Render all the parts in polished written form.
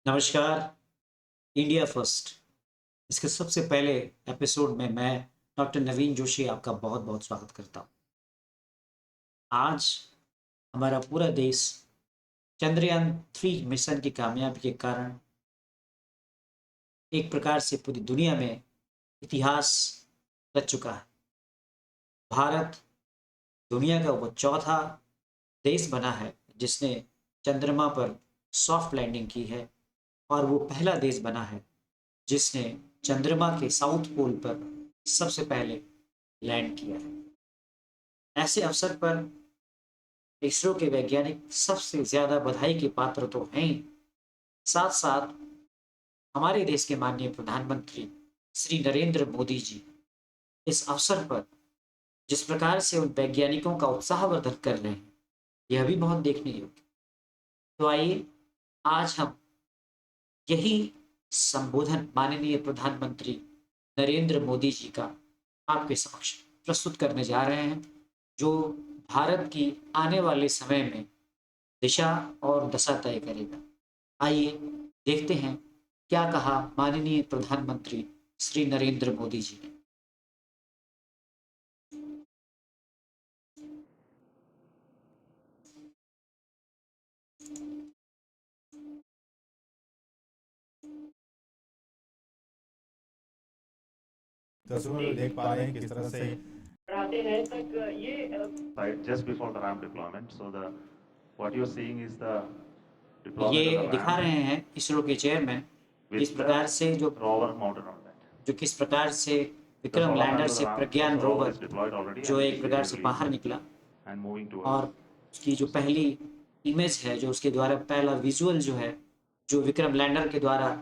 नमस्कार। India first इसके सबसे पहले एपिसोड में मैं डॉक्टर नवीन जोशी आपका बहुत बहुत स्वागत करता हूँ। आज हमारा पूरा देश चंद्रयान 3 मिशन की कामयाबी के कारण एक प्रकार से पूरी दुनिया में इतिहास रच चुका है। भारत दुनिया का वो चौथा देश बना है जिसने चंद्रमा पर सॉफ्ट लैंडिंग की है और वो पहला देश बना है जिसने चंद्रमा के साउथ पोल पर सबसे पहले लैंड किया है। ऐसे अवसर पर इसरो के वैज्ञानिक सबसे ज्यादा बधाई के पात्र तो हैं ही, साथ साथ हमारे देश के माननीय प्रधानमंत्री श्री नरेंद्र मोदी जी इस अवसर पर जिस प्रकार से उन वैज्ञानिकों का उत्साहवर्धन कर रहे हैं, यह भी बहुत देखने योग्य। तो आइए आज हम यही संबोधन माननीय प्रधानमंत्री नरेंद्र मोदी जी का आपके समक्ष प्रस्तुत करने जा रहे हैं, जो भारत की आने वाले समय में दिशा और दशा तय करेगा। आइए देखते हैं क्या कहा माननीय प्रधानमंत्री श्री नरेंद्र मोदी जी ने। तस्वीरों में देख पा रहे हैं किस तरह से बढ़ाते हैं तक ये right just before the ramp deployment. So the what you're seeing is the deployment of ये the दिखा ramp रहे हैं इसरो के चेयरमैन किस with प्रकार से the rover mounted on that. किस प्रकार से The Vikram solar lander panel of से the ramp, Pragyan the rover rover is deployed already जो and एक it's प्रकार being से बाहर released निकला and moving और towards. उसकी जो पहली इमेज है, जो उसके द्वारा पहला विजुअल जो है, जो विक्रम लैंडर के द्वारा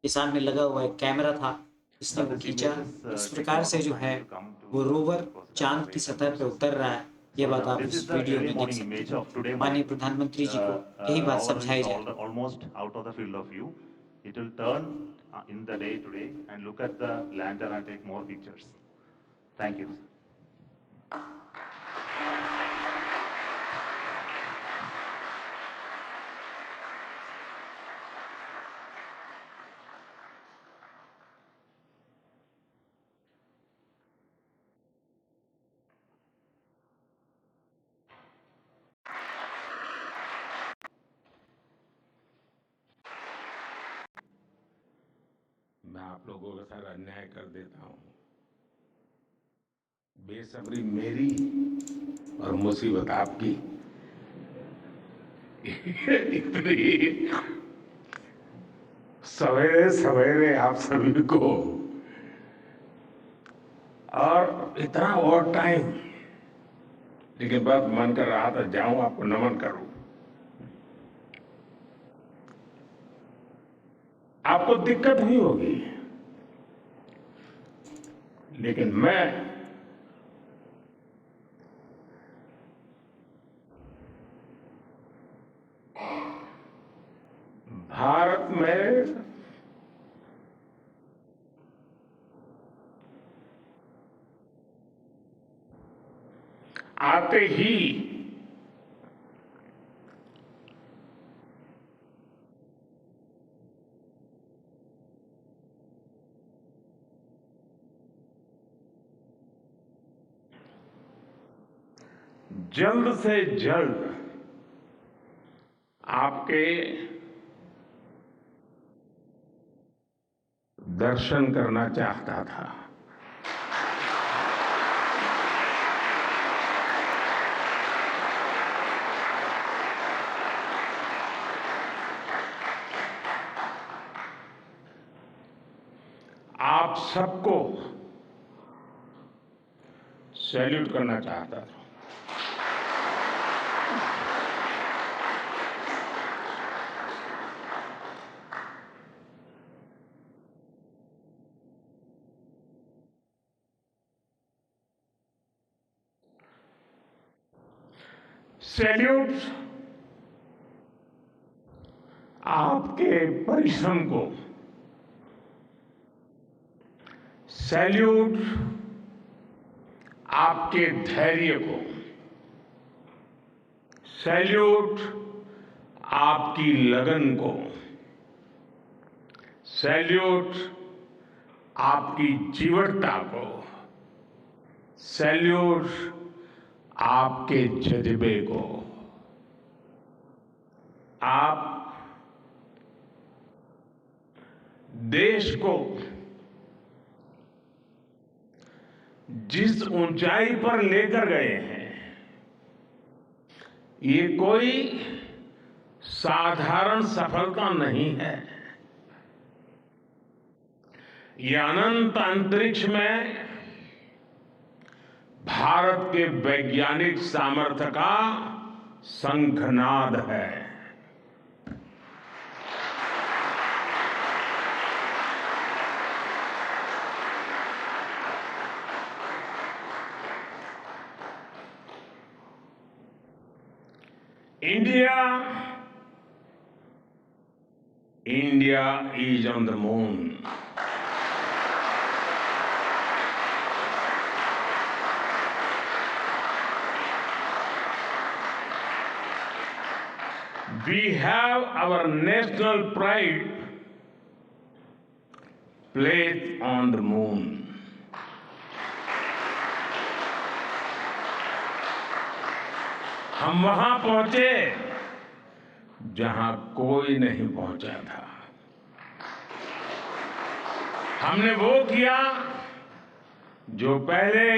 के सामने लगा हुआ एक कैमरा था, इसने Now वो this खींचा। image is इस taking a प्रकार lot से of जो है time to come to वो रोवर because the चांद की database and सतह पे processing. उतर रहा है। ये So बात आप this इस is the वीडियो early में देख morning सकते image हैं। of today माननीय morning. प्रधानमंत्री जी को यही The बात rover समझाई is जा रही है। almost out of the field of view. It will turn in the day today and look at the lander and take more pictures. Thank you. मैं आप लोगों के साथ अन्याय कर देता हूं। बेसब्री मेरी और मुसीबत आपकी। इतनी सवेरे सवेरे आप सभी को और इतना और टाइम, लेकिन बस मन कर रहा था जाऊं आपको नमन करूं। आपको दिक्कत नहीं होगी, लेकिन मैं भारत में आते ही जल्द से जल्द आपके दर्शन करना चाहता था। आप सबको सैल्यूट करना चाहता था। सैल्यूट आपके परिश्रम को, सैल्यूट आपके धैर्य को, सैल्यूट आपकी लगन को, सैल्यूट आपकी जीवटता को, सैल्यूट आपके जज्बे को। आप देश को जिस ऊंचाई पर लेकर गए हैं, ये कोई साधारण सफलता नहीं है। ये अनंत अंतरिक्ष में भारत के वैज्ञानिक सामर्थ्य का शंखनाद है। India is on the moon. We have our national pride placed on the moon. हम वहां पहुंचे जहां कोई नहीं पहुंचा था। हमने वो किया जो पहले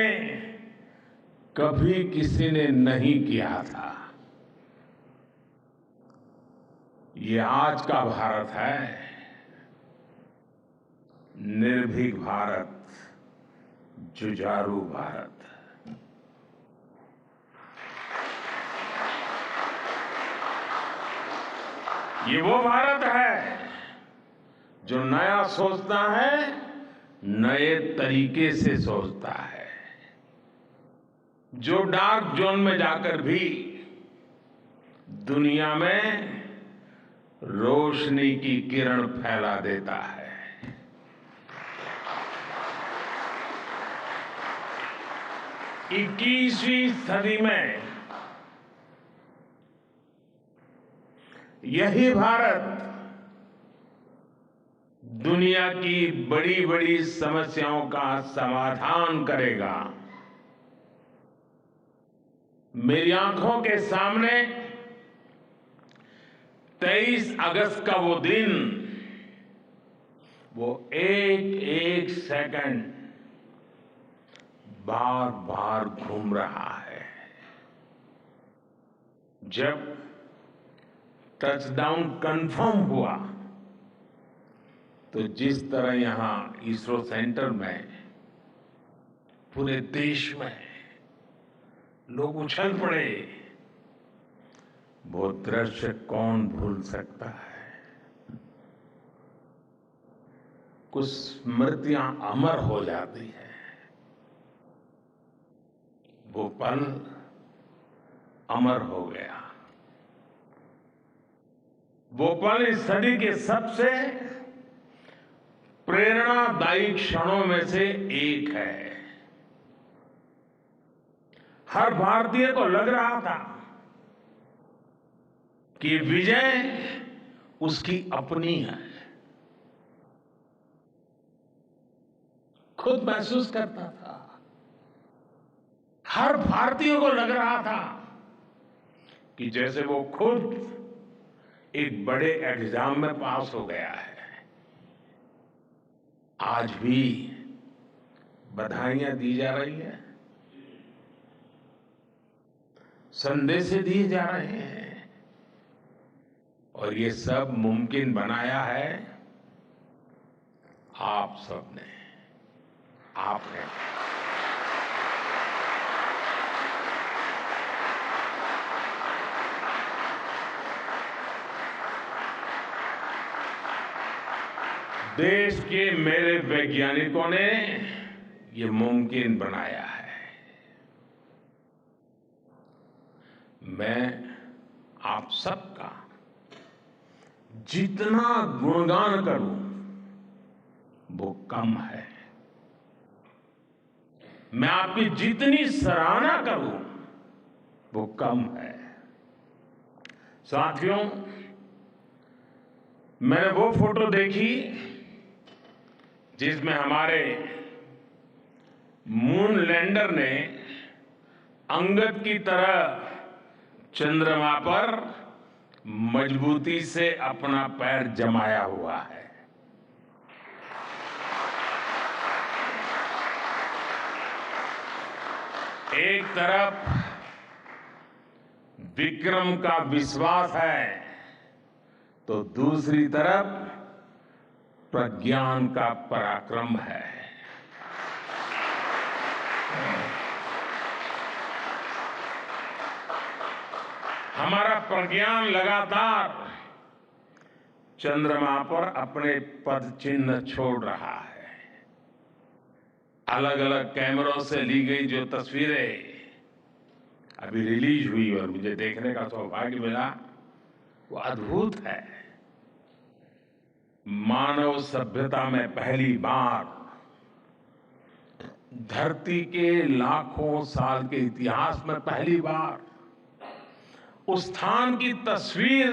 कभी किसी ने नहीं किया था। ये आज का भारत है, निर्भीक भारत, जुझारू भारत। ये वो भारत है जो नया सोचता है, नए तरीके से सोचता है, जो डार्क जोन में जाकर भी दुनिया में रोशनी की किरण फैला देता है। 21वीं सदी में यही भारत दुनिया की बड़ी बड़ी समस्याओं का समाधान करेगा। मेरी आंखों के सामने 23 अगस्त का वो दिन, वो एक एक सेकंड बार बार घूम रहा है। जब टचडाउन कंफर्म हुआ तो जिस तरह यहां इसरो सेंटर में पूरे देश में लोग उछल पड़े, वो दृश्य कौन भूल सकता है। कुछ स्मृतियां अमर हो जाती है। वो पल अमर हो गया। वो पल इस सदी के सबसे प्रेरणादायी क्षणों में से एक है। हर भारतीय को लग रहा था कि विजय उसकी अपनी है। खुद महसूस करता था। हर भारतीय को लग रहा था कि जैसे वो खुद एक बड़े एग्जाम में पास हो गया है। आज भी बधाइयां दी जा रही हैं, संदेश दिए जा रहे हैं, और ये सब मुमकिन बनाया है आप सबने, आपने। देश के मेरे वैज्ञानिकों ने ये मुमकिन बनाया है। मैं आप सबका जितना गुणगान करूं वो कम है। मैं आपकी जितनी सराहना करूं वो कम है। साथियों, मैंने वो फोटो देखी जिसमें हमारे मून लैंडर ने अंगद की तरह चंद्रमा पर मजबूती से अपना पैर जमाया हुआ है। एक तरफ विक्रम का विश्वास है तो दूसरी तरफ प्रज्ञान का पराक्रम है। हमारा प्रज्ञान लगातार चंद्रमा पर अपने पद चिन्ह छोड़ रहा है। अलग अलग कैमरों से ली गई जो तस्वीरें अभी रिलीज हुई और मुझे देखने का सौभाग्य मिला, वो अद्भुत है। मानव सभ्यता में पहली बार धरती के लाखों साल के इतिहास में पहली बार उस स्थान की तस्वीर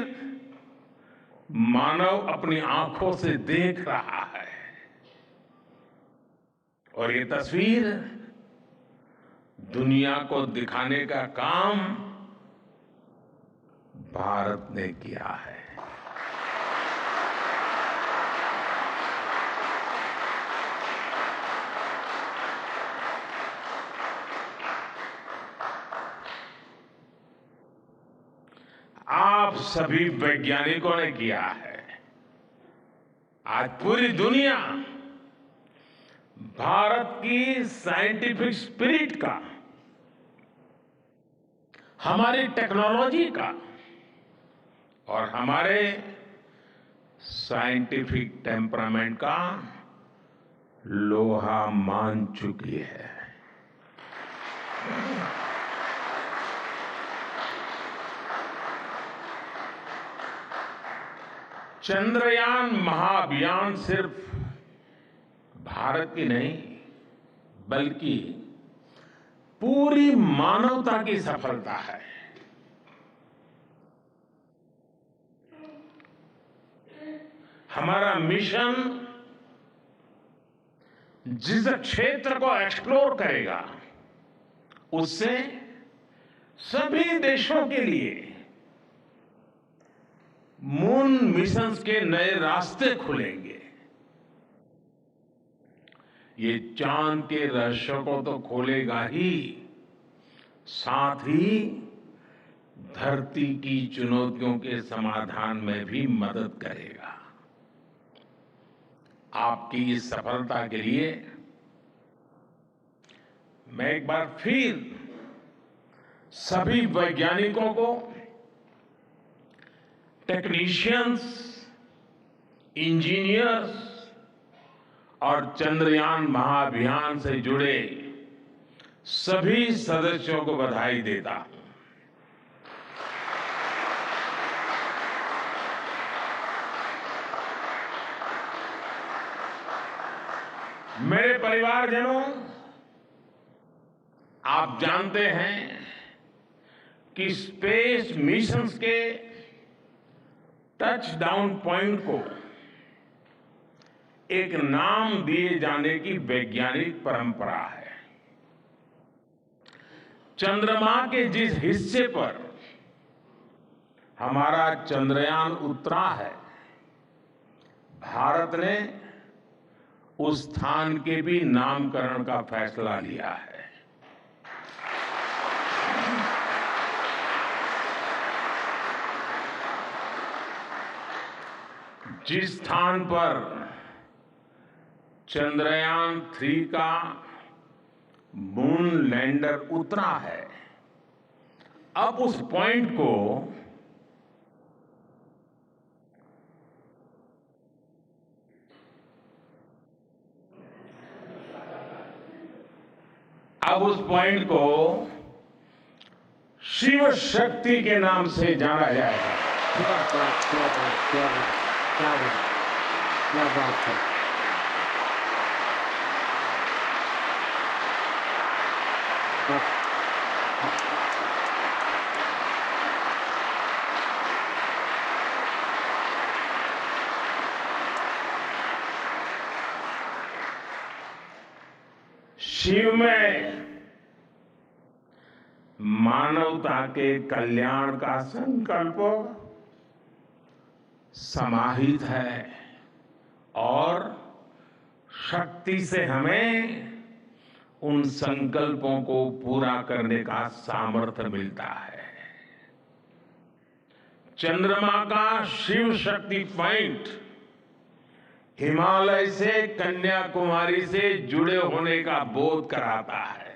मानव अपनी आंखों से देख रहा है। और ये तस्वीर दुनिया को दिखाने का काम भारत ने किया है। आप सभी वैज्ञानिकों ने किया है। आज पूरी दुनिया भारत की साइंटिफिक स्पिरिट का, हमारी टेक्नोलॉजी का और हमारे साइंटिफिक टेम्परामेंट का लोहा मान चुकी है। चंद्रयान महाअभियान सिर्फ भारत की नहीं बल्कि पूरी मानवता की सफलता है। हमारा मिशन जिस क्षेत्र को एक्सप्लोर करेगा उससे सभी देशों के लिए मून मिशंस के नए रास्ते खुलेंगे। ये चांद के रहस्य को तो खोलेगा ही, साथ ही धरती की चुनौतियों के समाधान में भी मदद करेगा। आपकी इस सफलता के लिए मैं एक बार फिर सभी वैज्ञानिकों को, टेक्नीशियंस, इंजीनियर्स और चंद्रयान महाअभियान से जुड़े सभी सदस्यों को बधाई देता हूं। मेरे परिवारजनों, आप जानते हैं कि स्पेस मिशंस के टच डाउन पॉइंट को एक नाम दिए जाने की वैज्ञानिक परंपरा है। चंद्रमा के जिस हिस्से पर हमारा चंद्रयान उतरा है, भारत ने उस स्थान के भी नामकरण का फैसला लिया है। जिस स्थान पर चंद्रयान 3 का मून लैंडर उतरा है, अब उस पॉइंट को शिव शक्ति के नाम से जाना जाएगा। क्या बात, क्या बात, क्या बात, क्या बात, क्या बात है। शिव में मानवता के कल्याण का संकल्प समाहित है और शक्ति से हमें उन संकल्पों को पूरा करने का सामर्थ्य मिलता है। चंद्रमा का शिव शक्ति पॉइंट हिमालय से कन्याकुमारी से जुड़े होने का बोध कराता है।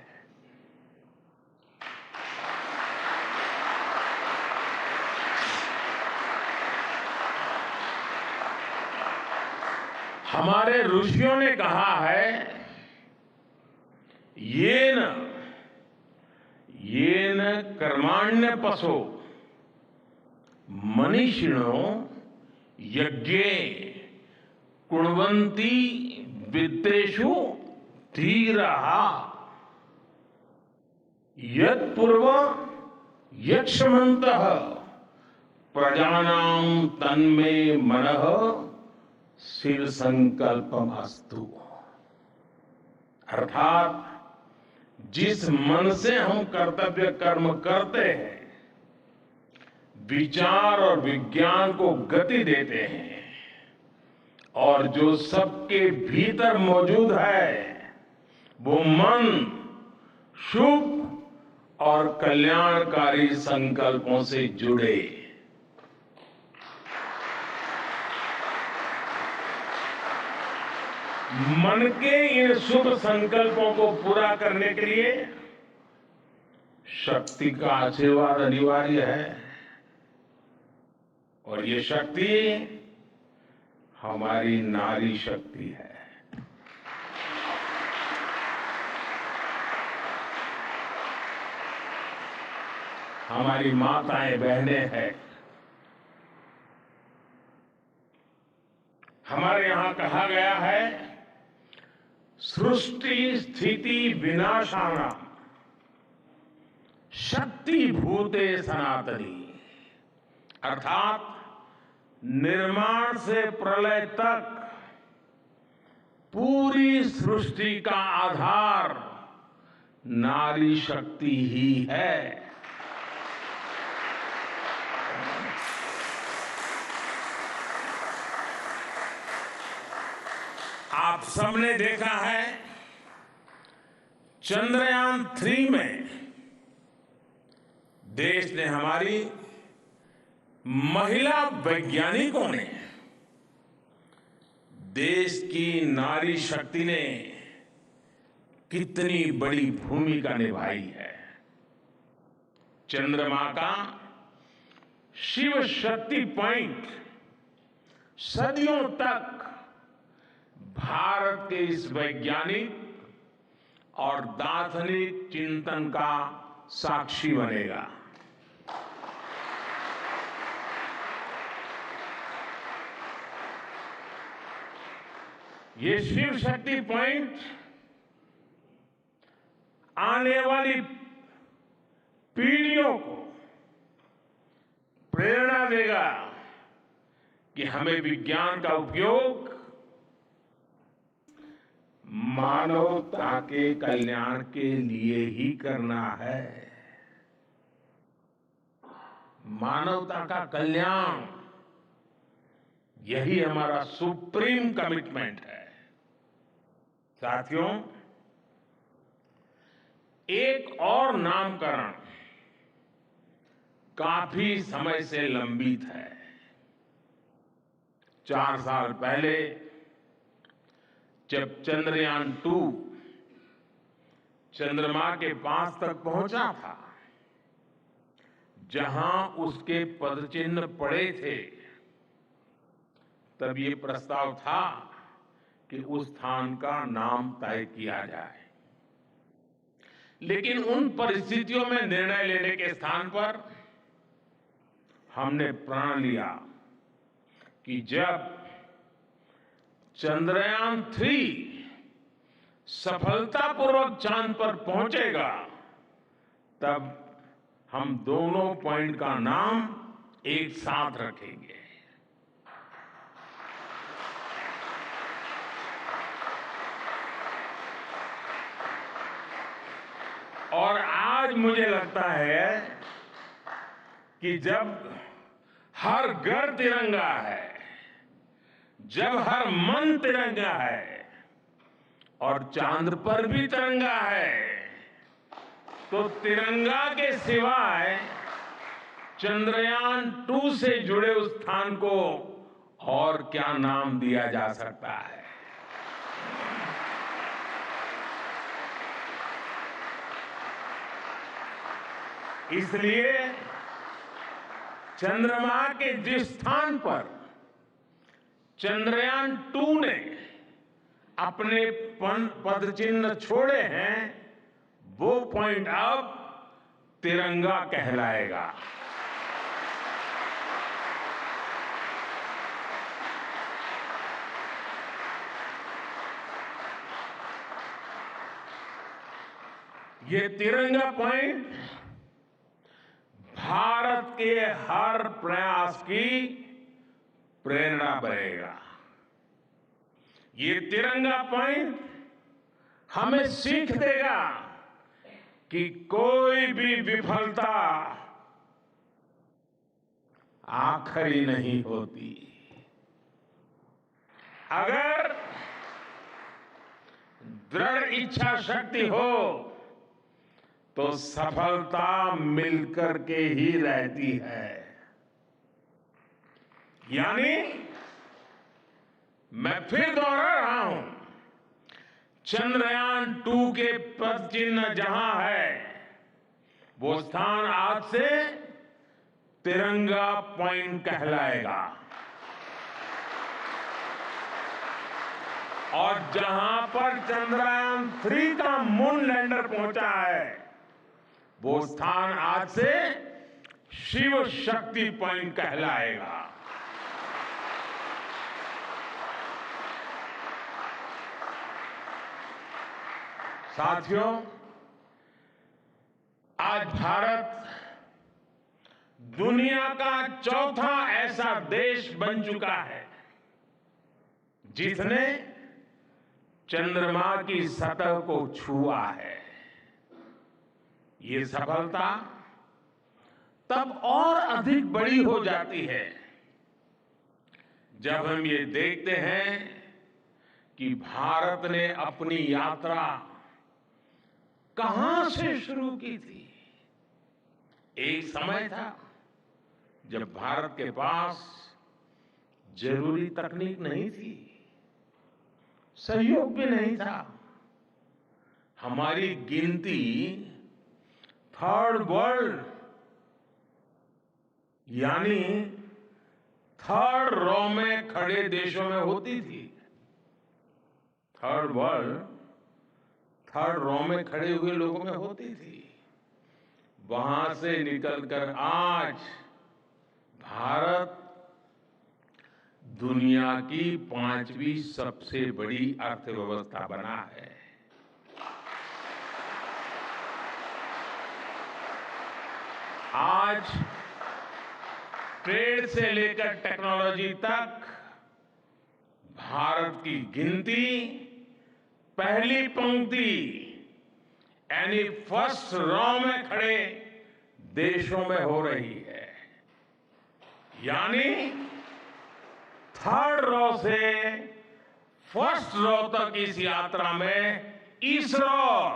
हमारे ऋषियों ने कहा है, येन कर्माण्य पशो मनीषिणो यज्ञे कुण्वन्ति वित्तेषु धीरः यत्पूर्व यक्षमन्तः प्रजानां तन्मे मनः शिव संकल्पम अस्तु। अर्थात जिस मन से हम कर्तव्य कर्म करते हैं, विचार और विज्ञान को गति देते हैं और जो सबके भीतर मौजूद है, वो मन शुभ और कल्याणकारी संकल्पों से जुड़े। मन के इन शुभ संकल्पों को पूरा करने के लिए शक्ति का आशीर्वाद अनिवार्य है और ये शक्ति हमारी नारी शक्ति है। हमारी माताएं बहनें हैं। हमारे यहां कहा गया है, सृष्टि स्थिति विनाशानां शक्ति भूते सनातनी। अर्थात निर्माण से प्रलय तक पूरी सृष्टि का आधार नारी शक्ति ही है। आप सबने देखा है, चंद्रयान 3 में देश ने, हमारी महिला वैज्ञानिकों ने, देश की नारी शक्ति ने कितनी बड़ी भूमिका निभाई है। चंद्रमा का शिव शक्ति पॉइंट सदियों तक भारत के इस वैज्ञानिक और दार्शनिक चिंतन का साक्षी बनेगा। ये शिव शक्ति पॉइंट आने वाली पीढ़ियों को प्रेरणा देगा कि हमें विज्ञान का उपयोग मानवता के कल्याण के लिए ही करना है। मानवता का कल्याण, यही हमारा सुप्रीम कमिटमेंट है। साथियों, एक और नामकरण काफी समय से लंबित है। 4 साल पहले जब चंद्रयान 2 चंद्रमा के पास तक पहुंचा था, जहां उसके पदचिन्ह पड़े थे, तब ये प्रस्ताव था कि उस स्थान का नाम तय किया जाए। लेकिन उन परिस्थितियों में निर्णय लेने के स्थान पर हमने प्रण लिया कि जब चंद्रयान 3 सफलतापूर्वक चांद पर पहुंचेगा, तब हम दोनों पॉइंट का नाम एक साथ रखेंगे। और आज मुझे लगता है कि जब हर घर तिरंगा है, जब हर मन तिरंगा है और चांद पर भी तिरंगा है, तो तिरंगा के सिवाय चंद्रयान 2 से जुड़े उस स्थान को और क्या नाम दिया जा सकता है। इसलिए चंद्रमा के जिस स्थान पर चंद्रयान 2 ने अपने पद चिन्ह छोड़े हैं, वो पॉइंट अब तिरंगा कहलाएगा। ये तिरंगा पॉइंट भारत के हर प्रयास की प्रेरणा बनेगा। ये तिरंगा पॉइंट हमें सीख देगा कि कोई भी विफलता आखिरी नहीं होती। अगर दृढ़ इच्छा शक्ति हो तो सफलता मिलकर के ही रहती है। यानी मैं फिर दोहरा रहा हूं, चंद्रयान 2 के पद चिन्ह जहां है, वो स्थान आज से तिरंगा पॉइंट कहलाएगा। और जहां पर चंद्रयान 3 का मून लैंडर पहुंचा है, वो स्थान आज से शिव शक्ति पॉइंट कहलाएगा। साथियों, आज भारत दुनिया का चौथा ऐसा देश बन चुका है जिसने चंद्रमा की सतह को छुआ है। ये सफलता तब और अधिक बड़ी हो जाती है जब हम ये देखते हैं कि भारत ने अपनी यात्रा कहां से शुरू की थी। एक समय था जब भारत के पास जरूरी तकनीक नहीं थी, सहयोग भी नहीं था। हमारी गिनती थर्ड वर्ल्ड यानी थर्ड रो में खड़े देशों में होती थी। थर्ड वर्ल्ड थर्ड रो में खड़े हुए लोगों में होती थी। वहां से निकलकर आज भारत दुनिया की 5वीं सबसे बड़ी अर्थव्यवस्था बना है। आज ट्रेड से लेकर टेक्नोलॉजी तक भारत की गिनती पहली पंक्ति यानी फर्स्ट रो में खड़े देशों में हो रही है। यानी थर्ड रो से फर्स्ट रो तक इस यात्रा में इसरो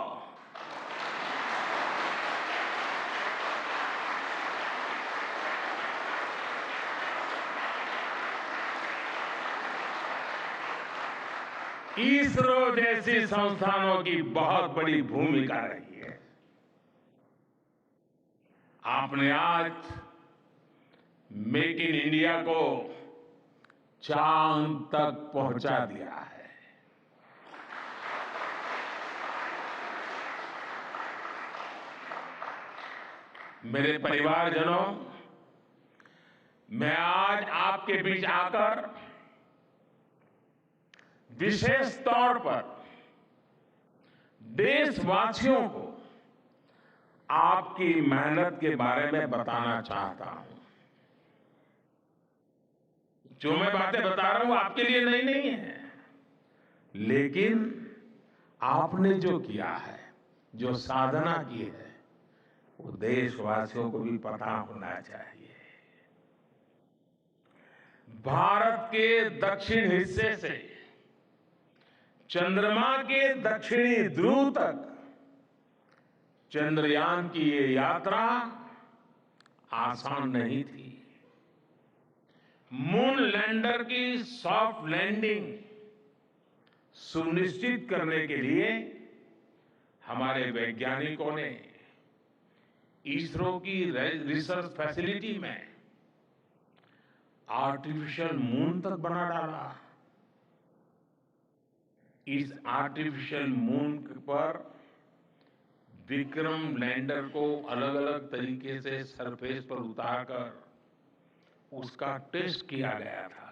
जैसी संस्थानों की बहुत बड़ी भूमिका रही है। आपने आज मेक इन इंडिया को चांद तक पहुंचा दिया है। मेरे परिवारजनों, मैं आज आपके बीच आकर विशेष तौर पर देशवासियों को आपकी मेहनत के बारे में बताना चाहता हूं। जो मैं बातें बता रहा हूं आपके लिए नई नहीं है, लेकिन आपने जो किया है जो साधना की है वो देशवासियों को भी पता होना चाहिए। भारत के दक्षिण हिस्से से चंद्रमा के दक्षिणी ध्रुव तक चंद्रयान की ये यात्रा आसान नहीं थी। मून लैंडर की सॉफ्ट लैंडिंग सुनिश्चित करने के लिए हमारे वैज्ञानिकों ने इसरो की रिसर्च फैसिलिटी में आर्टिफिशियल मून तक बना डाला। इस आर्टिफिशियल मून पर विक्रम लैंडर को अलग अलग तरीके से सरफेस पर उतारकर उसका टेस्ट किया गया था।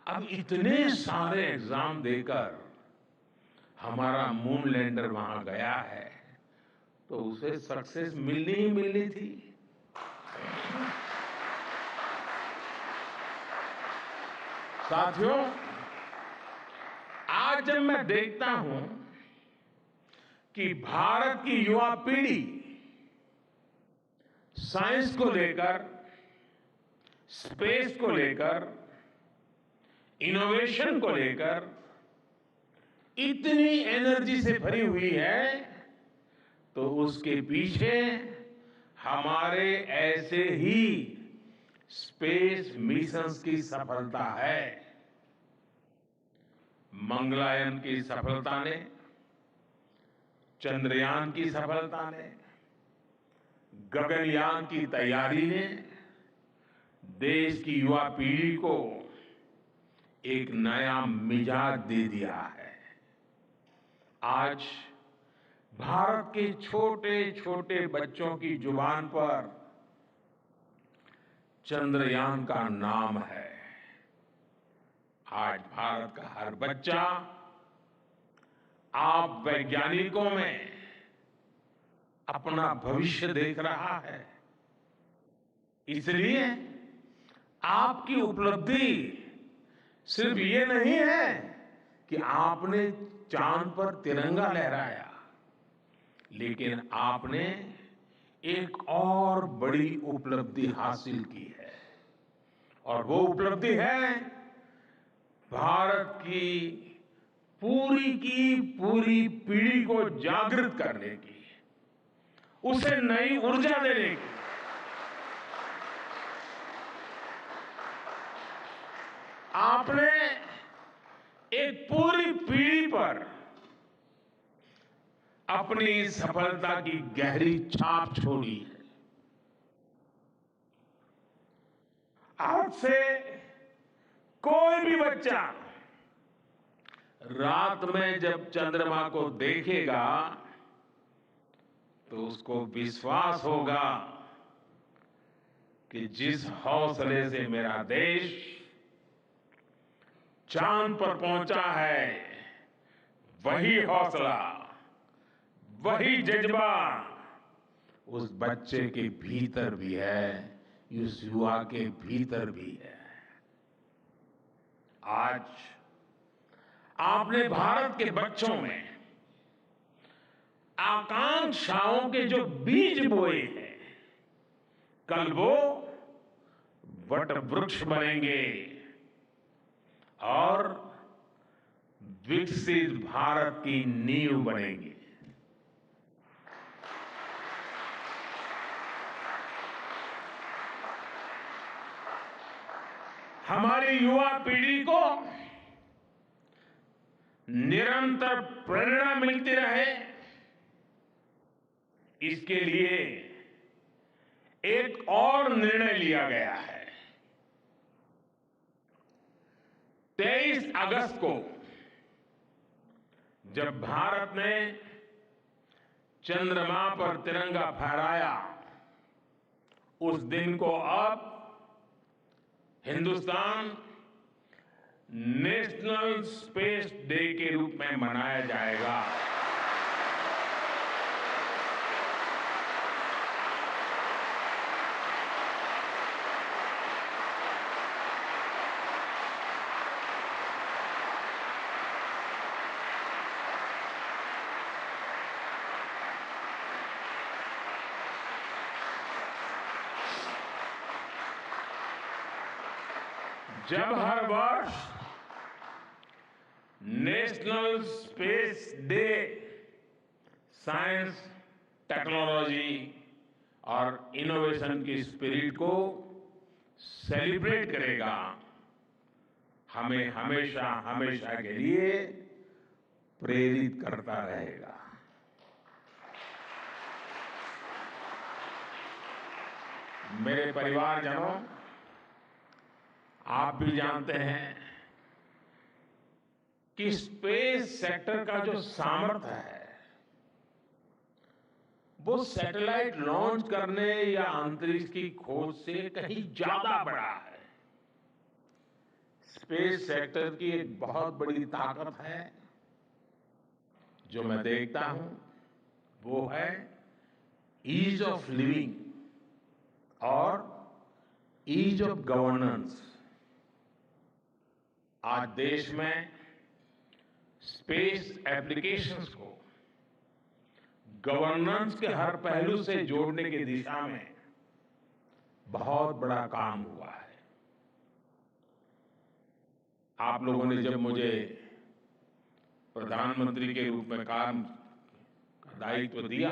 अब इतने सारे एग्जाम देकर हमारा मून लैंडर वहां गया है तो उसे सक्सेस मिलनी ही मिलनी थी। साथियों, आज जब मैं देखता हूं कि भारत की युवा पीढ़ी साइंस को लेकर, स्पेस को लेकर, इनोवेशन को लेकर इतनी एनर्जी से भरी हुई है, तो उसके पीछे हमारे ऐसे ही स्पेस मिशंस की सफलता है। मंगलयान की सफलता ने, चंद्रयान की सफलता ने, गगनयान की तैयारी ने देश की युवा पीढ़ी को एक नया मिजाज दे दिया है। आज भारत के छोटे छोटे बच्चों की जुबान पर चंद्रयान का नाम है। आज भारत का हर बच्चा आप वैज्ञानिकों में अपना भविष्य देख रहा है। इसलिए आपकी उपलब्धि सिर्फ ये नहीं है कि आपने चांद पर तिरंगा लहराया, लेकिन आपने एक और बड़ी उपलब्धि हासिल की है, और वो उपलब्धि है भारत की पूरी पीढ़ी को जागृत करने की, उसे नई ऊर्जा देने की। आपने एक पूरी पीढ़ी पर अपनी सफलता की गहरी छाप छोड़ी है। आज से कोई भी बच्चा रात में जब चंद्रमा को देखेगा तो उसको विश्वास होगा कि जिस हौसले से मेरा देश चांद पर पहुंचा है, वही हौसला, वही जज्बा उस बच्चे के भीतर भी है, उस युवा के भीतर भी है। आज आपने भारत के बच्चों में आकांक्षाओं के जो बीज बोए हैं, कल वो वट वृक्ष बनेंगे और विकसित भारत की नींव बनेंगे। हमारी युवा पीढ़ी को निरंतर प्रेरणा मिलती रहे, इसके लिए एक और निर्णय लिया गया है। 23 अगस्त को जब भारत ने चंद्रमा पर तिरंगा फहराया, उस दिन को अब हिंदुस्तान नेशनल स्पेस डे के रूप में मनाया जाएगा। जब हर वर्ष national space day science, technology और इनोवेशन की स्पिरिट को सेलिब्रेट करेगा, हमें हमेशा हमेशा के लिए प्रेरित करता रहेगा। मेरे परिवारजनों, आप भी जानते हैं कि स्पेस सेक्टर का जो सामर्थ्य है वो सैटेलाइट लॉन्च करने या अंतरिक्ष की खोज से कहीं ज्यादा बड़ा है। स्पेस सेक्टर की एक बहुत बड़ी ताकत है जो मैं देखता हूं, वो है ईज ऑफ लिविंग और ईज ऑफ गवर्नेंस। आज देश में स्पेस एप्लीकेशंस को गवर्नेंस के हर पहलू से जोड़ने की दिशा में बहुत बड़ा काम हुआ है। आप लोगों ने जब मुझे प्रधानमंत्री के रूप में काम का दायित्व दिया,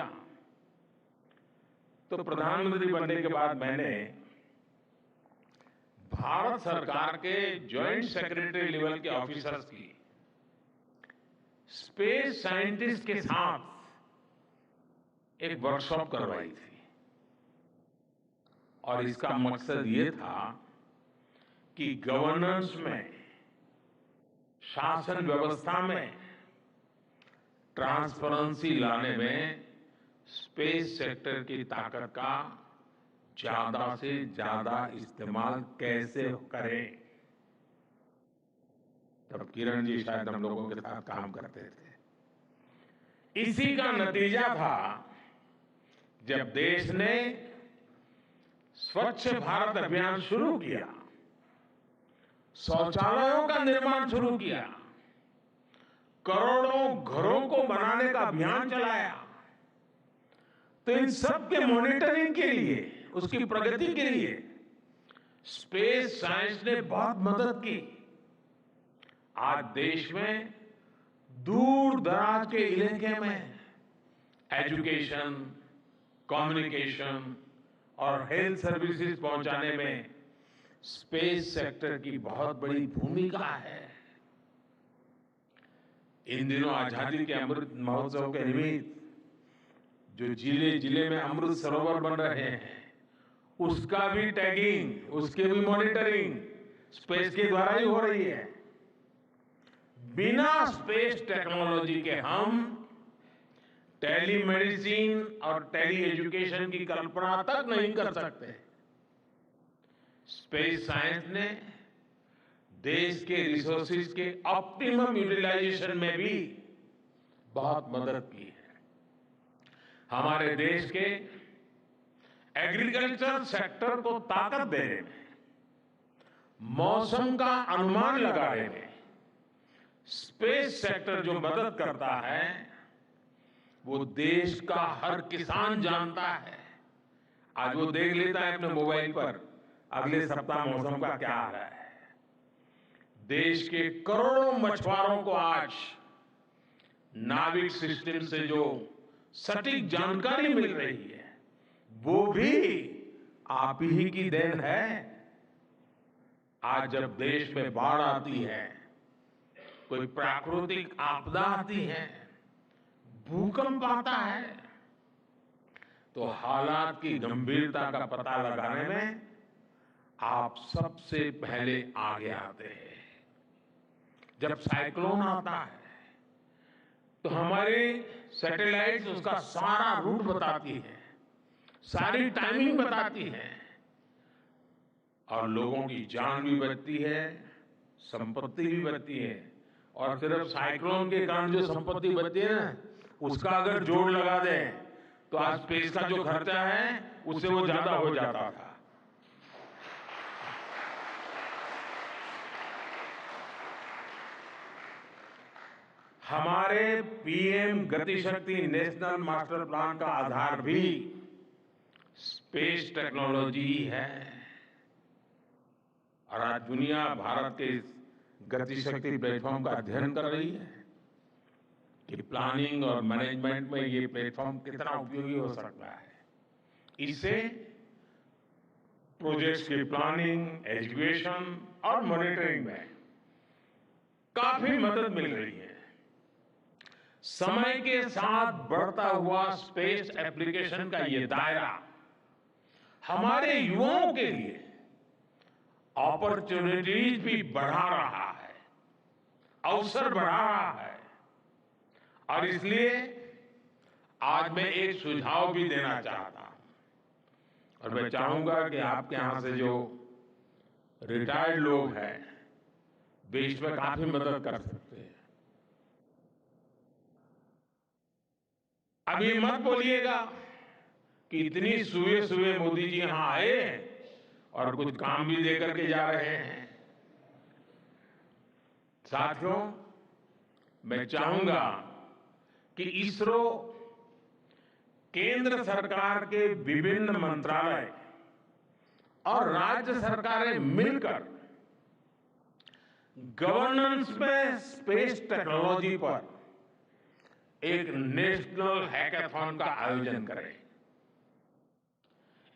तो प्रधानमंत्री बनने के बाद मैंने भारत सरकार के जॉइंट सेक्रेटरी लेवल के ऑफिसर्स की स्पेस साइंटिस्ट के साथ एक वर्कशॉप करवाई थी और इसका मकसद ये था कि गवर्नेंस में, शासन व्यवस्था में ट्रांसपेरेंसी लाने में स्पेस सेक्टर की ताकत का ज्यादा से ज्यादा इस्तेमाल कैसे करें। तब किरण जी शायद हम लोगों के साथ काम करते थे। इसी का नतीजा था जब देश ने स्वच्छ भारत अभियान शुरू किया, शौचालयों का निर्माण शुरू किया, करोड़ों घरों को बनाने का अभियान चलाया, तो इन सब के मॉनिटरिंग के लिए, उसकी प्रगति के लिए स्पेस साइंस ने बहुत मदद की। आज देश में दूर दराज के इलाके में एजुकेशन, कम्युनिकेशन और हेल्थ सर्विसेज पहुंचाने में स्पेस सेक्टर की बहुत बड़ी भूमिका है। इन दिनों आजादी के अमृत महोत्सव के निमित्त जो जिले जिले में अमृत सरोवर बन रहे हैं, उसका भी टैगिंग, उसकी भी मॉनिटरिंग स्पेस के द्वारा ही हो रही है। बिना स्पेस टेक्नोलॉजी के हम टेलीमेडिसिन और टेली एजुकेशन की कल्पना तक नहीं कर सकते। स्पेस साइंस ने देश के रिसोर्सेज के ऑप्टिमम यूटिलाइजेशन में भी बहुत मदद की है। हमारे देश के एग्रीकल्चर सेक्टर को ताकत देने में, मौसम का अनुमान लगाने में स्पेस सेक्टर जो मदद करता है वो देश का हर किसान जानता है। आज वो देख लेता है अपने मोबाइल पर अगले सप्ताह मौसम का क्या आ रहा है। देश के करोड़ों मछुआरों को आज नाविक सिस्टम से जो सटीक जानकारी मिल रही है वो भी आप ही की देन है। आज जब देश में बाढ़ आती है, कोई प्राकृतिक आपदा आती है, भूकंप आता है, तो हालात की गंभीरता का पता लगाने में आप सबसे पहले आगे आते हैं। जब साइक्लोन आता है तो हमारे सैटेलाइट्स उसका सारा रूट बताती है, सारी टाइमिंग बताती है और लोगों की जान भी बचती है, संपत्ति भी बचती है। और सिर्फ साइक्लोन के कारण जो संपत्ति बचती है ना, उसका अगर जोड़ लगा दें तो आज स्पेस का जो खर्चा है उससे वो ज्यादा हो जाता था। हमारे पीएम गति शक्ति नेशनल मास्टर प्लान का आधार भी स्पेस टेक्नोलॉजी ही है। और आज दुनिया भारत के इस गति शक्ति प्लेटफॉर्म का अध्ययन कर रही है कि प्लानिंग और मैनेजमेंट में ये प्लेटफॉर्म कितना उपयोगी हो सकता है। इससे प्रोजेक्ट्स की प्लानिंग, एजुकेशन और मॉनिटरिंग में काफी मदद मिल रही है। समय के साथ बढ़ता हुआ स्पेस एप्लीकेशन का ये दायरा हमारे युवाओं के लिए अपॉर्चुनिटीज भी बढ़ा रहा है, अवसर बढ़ा रहा है। और इसलिए आज मैं एक सुझाव भी देना चाहता हूं और मैं चाहूंगा कि आपके यहां से जो रिटायर्ड लोग हैं वे इसमें काफी मदद कर सकते हैं। अब ये मत बोलिएगा कि इतनी सुबह सुबह मोदी जी यहां आए और कुछ काम भी दे करके जा रहे हैं। साथियों, मैं चाहूंगा कि इसरो केंद्र सरकार के विभिन्न मंत्रालय और राज्य सरकारें मिलकर गवर्नेंस में स्पेस टेक्नोलॉजी पर एक नेशनल हैकाथॉन का आयोजन करें।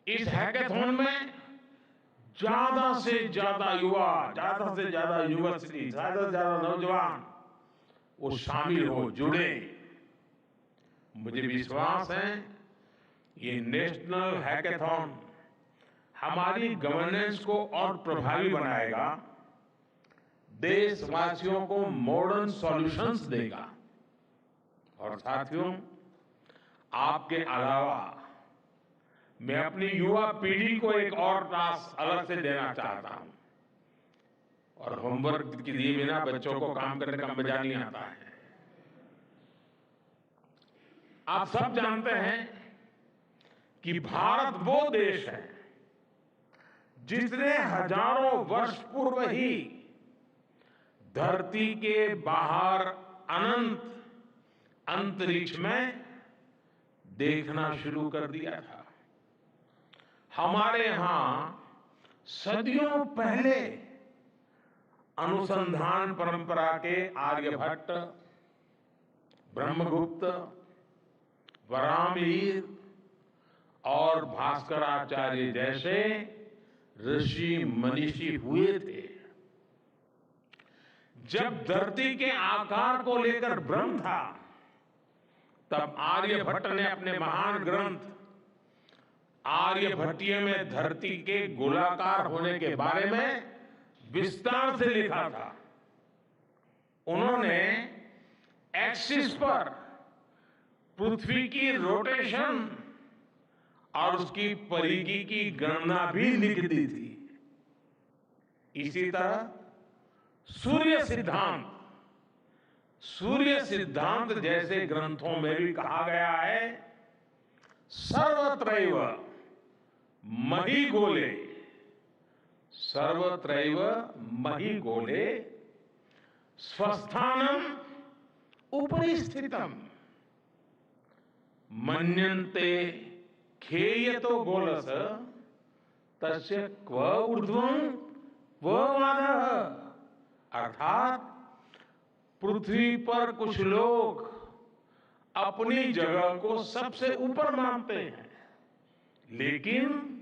इस हैकाथॉन में ज्यादा से ज्यादा युवा, ज्यादा से ज्यादा यूनिवर्सिटी, ज्यादा से ज्यादा नौजवान वो शामिल हो, जुड़े। मुझे विश्वास है ये नेशनल हैकाथॉन हमारी गवर्नेंस को और प्रभावी बनाएगा, देशवासियों को मॉडर्न सॉल्यूशंस देगा। और साथियों, आपके अलावा मैं अपनी युवा पीढ़ी को एक और टास्क अलग से देना चाहता हूं। और होमवर्क के दिए बिना बच्चों को काम करने का मजा नहीं आता है। आप सब जानते हैं कि भारत वो देश है जिसने हजारों वर्ष पूर्व ही धरती के बाहर अनंत अंतरिक्ष में देखना शुरू कर दिया था। हमारे यहां सदियों पहले अनुसंधान परंपरा के आर्यभट्ट, ब्रह्मगुप्त, वराहमिहिर और भास्कराचार्य जैसे ऋषि मनीषी हुए थे। जब धरती के आकार को लेकर भ्रम था, तब आर्यभट्ट ने अपने महान ग्रंथ आर्यभट्टीय में धरती के गोलाकार होने के बारे में विस्तार से लिखा था। उन्होंने एक्सिस पर पृथ्वी की रोटेशन और उसकी परिधि की गणना भी लिख दी थी। इसी तरह सूर्य सिद्धांत जैसे ग्रंथों में भी कहा गया है, सर्वत्रैव महिगोले, सर्वत्रैव महिगोले स्वस्थानम उपरि स्थितम मन्यन्ते खेयतो गोलस तस्य क्व ऊर्ध्वं क्व वाधः। अर्थात पृथ्वी पर कुछ लोग अपनी जगह को सबसे ऊपर मानते हैं, लेकिन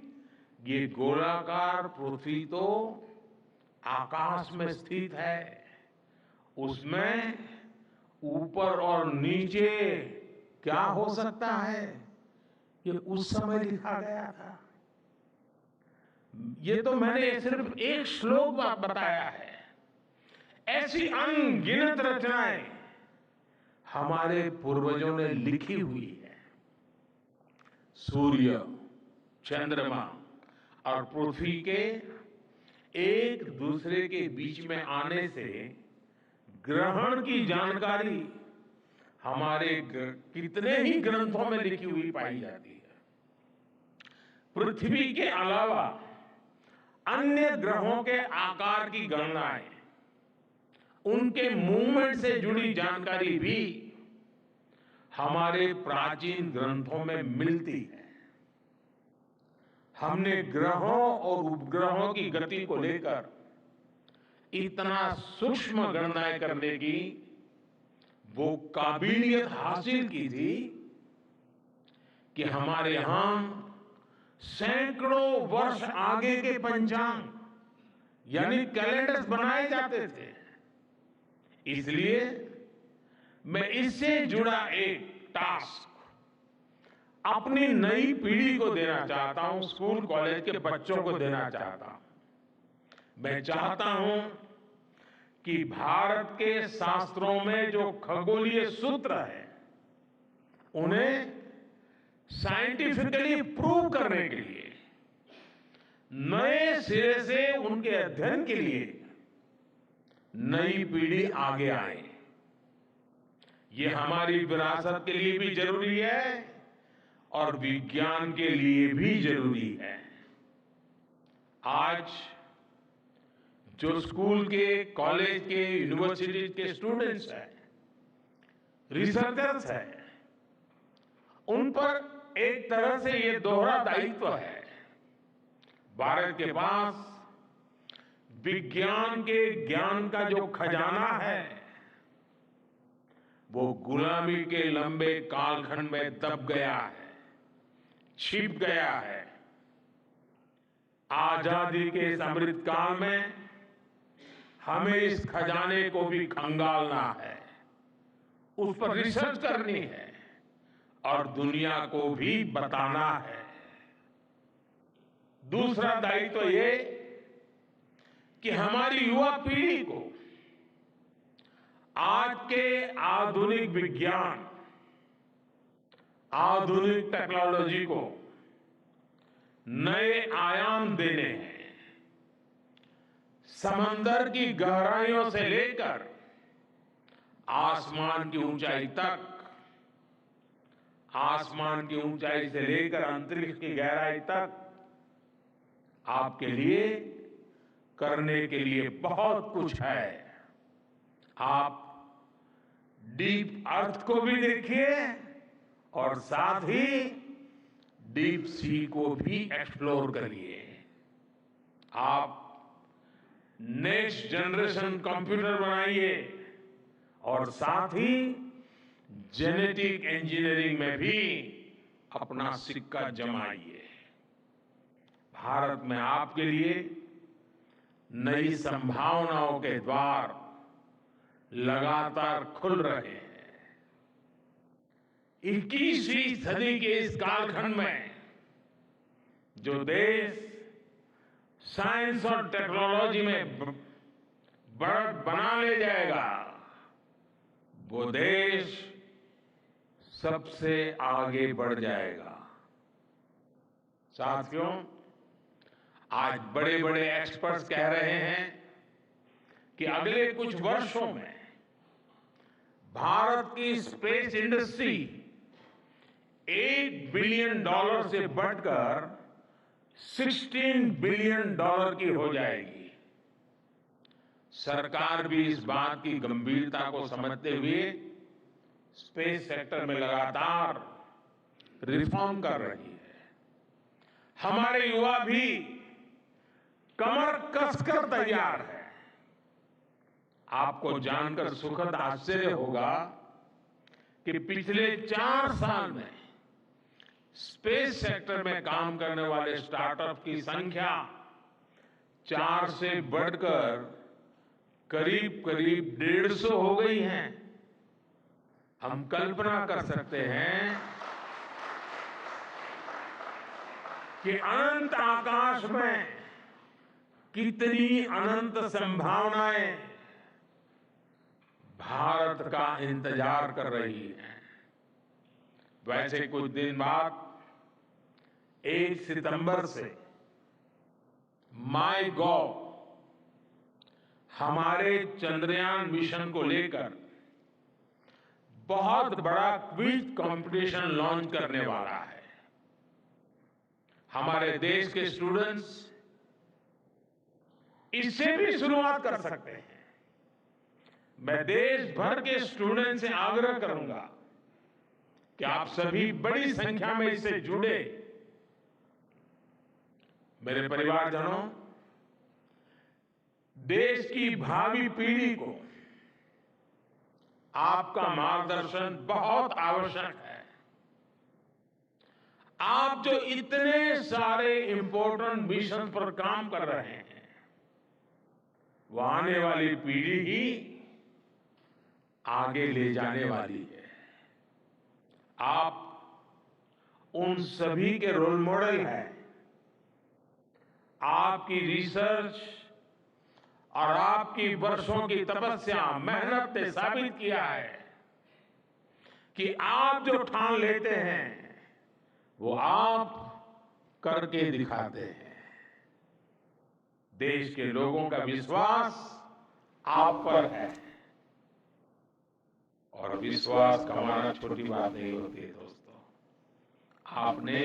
ये गोलाकार पृथ्वी तो आकाश में स्थित है। उसमें ऊपर और नीचे क्या हो सकता है, ये उस समय लिखा गया था। ये तो मैंने सिर्फ एक श्लोक बताया है। ऐसी अनगिनत रचनाएं हमारे पूर्वजों ने लिखी हुई है। सूर्य, चंद्रमा और पृथ्वी के एक दूसरे के बीच में आने से ग्रहण की जानकारी हमारे कितने ही ग्रंथों में लिखी हुई पाई जाती है। पृथ्वी के अलावा अन्य ग्रहों के आकार की गणनाएं, उनके मूवमेंट से जुड़ी जानकारी भी हमारे प्राचीन ग्रंथों में मिलती है। हमने ग्रहों और उपग्रहों की गति को लेकर इतना सूक्ष्म गणनाएं करने की वो काबिलियत हासिल की थी कि हमारे यहां सैकड़ों वर्ष आगे के पंचांग यानी कैलेंडर्स बनाए जाते थे। इसलिए मैं इससे जुड़ा एक टास्क अपनी नई पीढ़ी को देना चाहता हूं, स्कूल कॉलेज के बच्चों को देना चाहता हूं। मैं चाहता हूं कि भारत के शास्त्रों में जो खगोलीय सूत्र है उन्हें साइंटिफिकली प्रूव करने के लिए नए सिरे से उनके अध्ययन के लिए नई पीढ़ी आगे आए। ये हमारी विरासत के लिए भी जरूरी है और विज्ञान के लिए भी जरूरी है। आज जो स्कूल के, कॉलेज के, यूनिवर्सिटी के स्टूडेंट्स हैं, रिसर्चर्स हैं, उन पर एक तरह से ये दोहरा दायित्व है। भारत के पास विज्ञान के ज्ञान का जो खजाना है वो गुलामी के लंबे कालखंड में दब गया है, छिप गया है। आजादी के इस अमृत काल में हमें इस खजाने को भी खंगालना है, उस पर रिसर्च करनी है और दुनिया को भी बताना है। दूसरा दायित्व ये कि हमारी युवा पीढ़ी को आज के आधुनिक विज्ञान, आधुनिक टेक्नोलॉजी को नए आयाम देने हैं। समंदर की गहराइयों से लेकर आसमान की ऊंचाई तक, आसमान की ऊंचाई से लेकर अंतरिक्ष की गहराई तक आपके लिए करने के लिए बहुत कुछ है। आप डीप अर्थ को भी देखिए और साथ ही डीप सी को भी एक्सप्लोर करिए। आप नेक्स्ट जनरेशन कंप्यूटर बनाइए और साथ ही जेनेटिक इंजीनियरिंग में भी अपना सिक्का जमाइए। भारत में आपके लिए नई संभावनाओं के द्वार लगातार खुल रहे हैं। 21वीं सदी के इस कालखंड में जो देश साइंस और टेक्नोलॉजी में बढ़त बना ले जाएगा, वो देश सबसे आगे बढ़ जाएगा। साथियों, आज बड़े बड़े एक्सपर्ट्स कह रहे हैं कि अगले कुछ वर्षों में भारत की स्पेस इंडस्ट्री $8 बिलियन से बढ़कर $16 बिलियन की हो जाएगी। सरकार भी इस बात की गंभीरता को समझते हुए स्पेस सेक्टर में लगातार रिफॉर्म कर रही है। हमारे युवा भी कमर कसकर तैयार है। आपको जानकर सुखद आश्चर्य होगा कि पिछले 4 साल में स्पेस सेक्टर में काम करने वाले स्टार्टअप की संख्या 4 से बढ़कर करीब करीब 150 हो गई है। हम कल्पना कर सकते हैं कि अनंत आकाश में कितनी अनंत संभावनाएं भारत का इंतजार कर रही हैं। वैसे कुछ दिन बाद 1 सितंबर से माईगॉव हमारे चंद्रयान मिशन को लेकर बहुत बड़ा क्विज कंपटीशन लॉन्च करने वाला है। हमारे देश के स्टूडेंट्स इससे भी शुरुआत कर सकते हैं। मैं देश भर के स्टूडेंट से आग्रह करूंगा कि आप सभी बड़ी संख्या में इससे जुड़े। मेरे परिवारजनों, देश की भावी पीढ़ी को आपका मार्गदर्शन बहुत आवश्यक है। आप जो इतने सारे इंपॉर्टेंट मिशन पर काम कर रहे हैं, वो आने वाली पीढ़ी ही आगे ले जाने वाली है। आप उन सभी के रोल मॉडल हैं। आपकी रिसर्च और आपकी वर्षों की तपस्या, मेहनत ने साबित किया है कि आप जो ठान लेते हैं वो आप करके दिखाते हैं। देश के लोगों का विश्वास आप पर है, और विश्वास कमाना छोटी बात नहीं होती है दोस्तों। आपने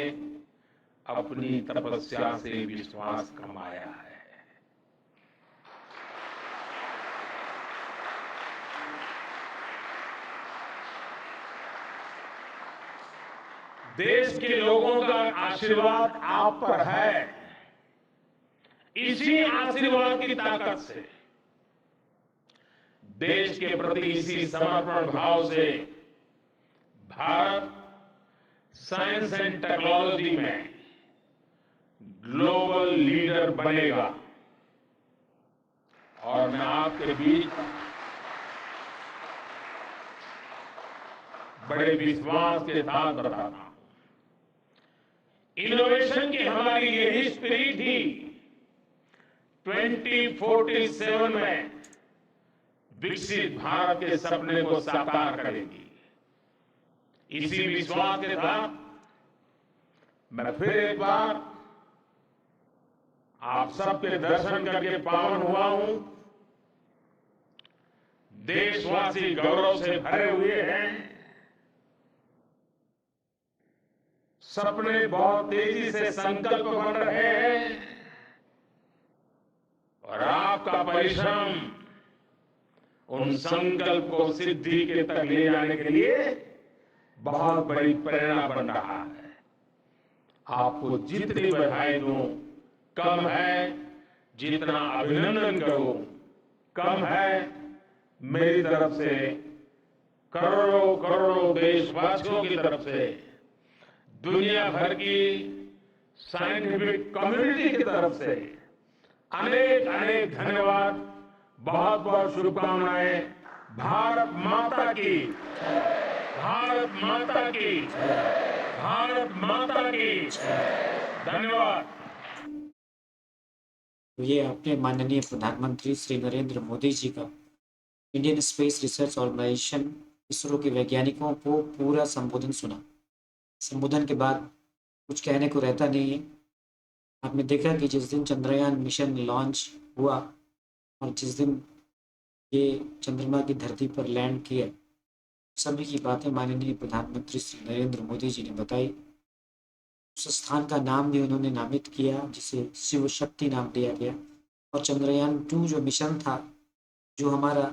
अपनी तपस्या से विश्वास कमाया है। देश के लोगों का आशीर्वाद आप पर है। इसी आशीर्वाद की ताकत से, देश के प्रति इसी समर्पण भाव से भारत साइंस एंड टेक्नोलॉजी में ग्लोबल लीडर बनेगा। और मैं आपके बीच बड़े विश्वास के साथ बताता हूं, इनोवेशन की हमारी यही स्पिरिट ही 2047 में विकसित भारत के सपने को साकार करेगी। इसी विश्वास के साथ मैं फिर एक बार आप सबके दर्शन करके पावन हुआ हूं। देशवासी गौरव से भरे हुए हैं। सपने बहुत तेजी से संकल्प बन रहे हैं, और आपका परिश्रम उन संकल्प को सिद्धि के तक ले जाने के लिए बहुत बड़ी प्रेरणा बन रहा है। आपको जितनी बधाई दूं कम है, जितना अभिनंदन करूं कम है। मेरी तरफ से, करोड़ों करोड़ों देशवासियों की तरफ से, दुनिया भर की साइंटिफिक कम्युनिटी की तरफ से अनेक अनेक धन्यवाद, बहुत बहुत शुभकामनाएं। भारत माता की, भारत माता की, भारत माता की। धन्यवाद। ये आपने माननीय प्रधानमंत्री श्री नरेंद्र मोदी जी का Indian space research organisation ISRO के वैज्ञानिकों को पूरा संबोधन सुना। संबोधन के बाद कुछ कहने को रहता नहीं है। आपने देखा कि जिस दिन चंद्रयान मिशन लॉन्च हुआ और जिस दिन ये चंद्रमा की धरती पर लैंड किया, सभी की बातें माननीय प्रधानमंत्री श्री नरेंद्र मोदी जी ने बताई। उस स्थान का नाम भी उन्होंने नामित किया जिसे शिव शक्ति नाम दिया गया। और चंद्रयान 2 जो मिशन था, जो हमारा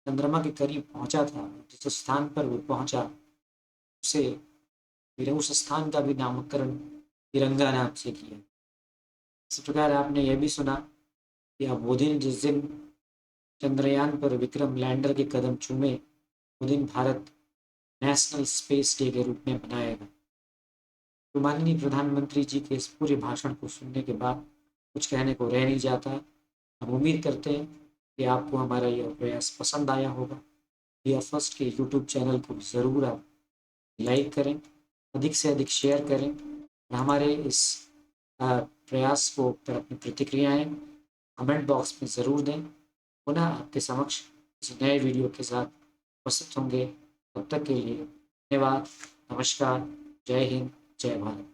चंद्रमा के करीब पहुंचा था, जिस स्थान पर वो पहुंचा, उसे फिर उस स्थान का भी नामकरण तिरंगा नाम से किया। इस प्रकार आपने यह भी सुना कि अब वो दिन, जिस दिन चंद्रयान पर विक्रम लैंडर के कदम चूमे, वो दिन भारत नेशनल स्पेस डे के रूप में मनाएगा। तो माननीय प्रधानमंत्री जी के इस पूरे भाषण को सुनने के बाद कुछ कहने को रह नहीं जाता। हम उम्मीद करते हैं कि आपको हमारा यह प्रयास पसंद आया होगा। इंडिया फर्स्ट के यूट्यूब चैनल को ज़रूर आप लाइक करें, अधिक से अधिक शेयर करें, और हमारे इस प्रयास को पर अपनी प्रतिक्रियाएं कमेंट बॉक्स में ज़रूर दें। पुनः आपके समक्ष किसी नए वीडियो के साथ उपस्थित होंगे। तब तक के लिए धन्यवाद, नमस्कार, जय हिंद, जय भारत।